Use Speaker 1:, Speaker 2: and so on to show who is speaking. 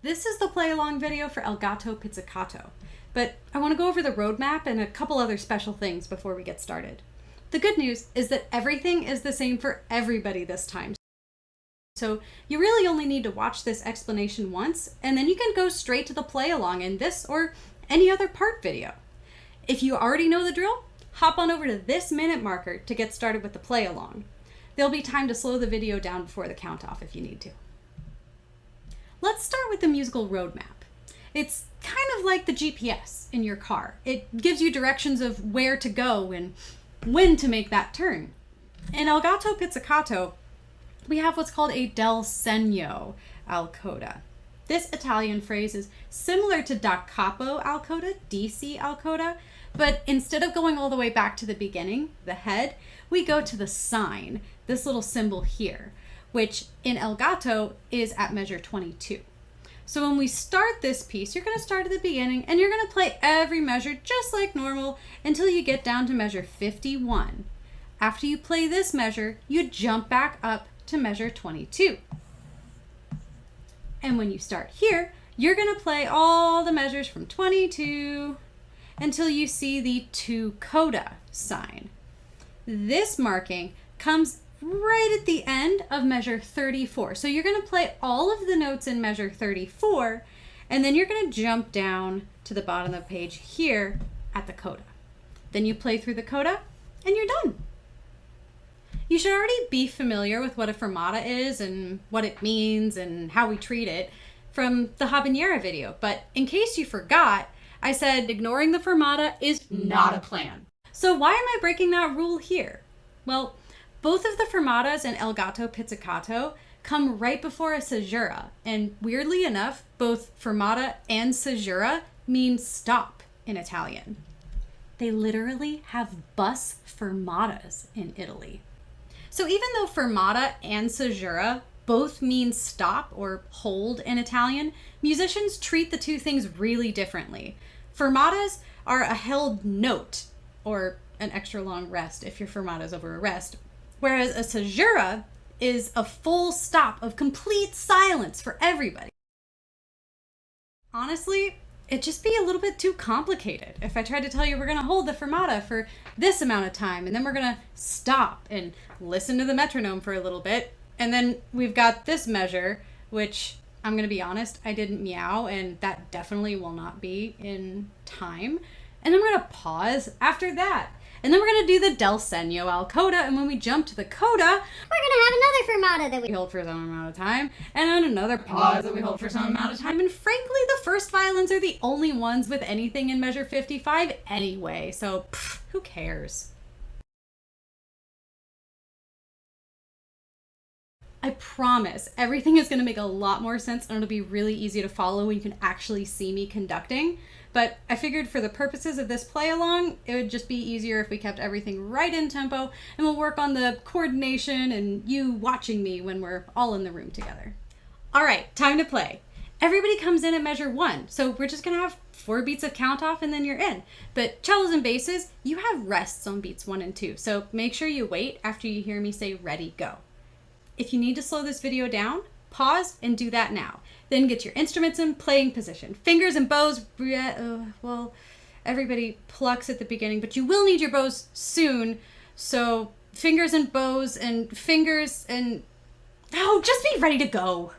Speaker 1: This is the play-along video for El Gato Pizzicato, but I want to go over the roadmap and a couple other special things before we get started. The good news is that everything is the same for everybody this time. So you really only need to watch this explanation once, and then you can go straight to the play-along in this or any other part video. If you already know the drill, hop on over to this minute marker to get started with the play-along. There'll be time to slow the video down before the count-off if you need to. Let's start with the musical roadmap. It's kind of like the GPS in your car. It gives you directions of where to go and when to make that turn. In El Gato Pizzicato, we have what's called a del segno al coda. This Italian phrase is similar to da capo al coda, DC al coda, but instead of going all the way back to the beginning, the head, we go to the sign, this little symbol here, which in El Gato is at measure 22. So when we start this piece, you're going to start at the beginning and you're going to play every measure just like normal until you get down to measure 51. After you play this measure, you jump back up to measure 22. And when you start here, you're going to play all the measures from 22 until you see the to coda sign. This marking comes right at the end of measure 34. So you're going to play all of the notes in measure 34, and then you're going to jump down to the bottom of the page here at the coda. Then you play through the coda, and you're done. You should already be familiar with what a fermata is and what it means and how we treat it from the habanera video, but in case you forgot, I said ignoring the fermata is not a plan. So why am I breaking that rule here? Well, both of the fermatas in El Gato Pizzicato come right before a caesura, and weirdly enough, both fermata and caesura mean stop in Italian. They literally have bus fermatas in Italy. So even though fermata and caesura both mean stop or hold in Italian, musicians treat the two things really differently. Fermatas are a held note, or an extra long rest if your fermata's over a rest, whereas a caesura is a full stop of complete silence for everybody. Honestly, it'd just be a little bit too complicated if I tried to tell you we're going to hold the fermata for this amount of time, and then we're going to stop and listen to the metronome for a little bit, and then we've got this measure, which I'm going to be honest, I didn't meow, and that definitely will not be in time. And then we're going to pause after that. And then we're going to do the del segno al coda, and when we jump to the coda, we're going to have another fermata that we hold for some amount of time, and then another pause that we hold for some amount of time. And frankly, the first violins are the only ones with anything in measure 55 anyway, so who cares? I promise everything is going to make a lot more sense and it'll be really easy to follow when you can actually see me conducting. But I figured for the purposes of this play along, it would just be easier if we kept everything right in tempo, and we'll work on the coordination and you watching me when we're all in the room together. All right, time to play. Everybody comes in at measure 1, so we're just gonna have 4 beats of count off and then you're in. But cellos and basses, you have rests on beats 1 and 2, so make sure you wait after you hear me say ready, go. If you need to slow this video down, pause and do that now. Then get your instruments in playing position. Fingers and bows, well, everybody plucks at the beginning, but you will need your bows soon. So fingers and bows and fingers and, oh, just be ready to go.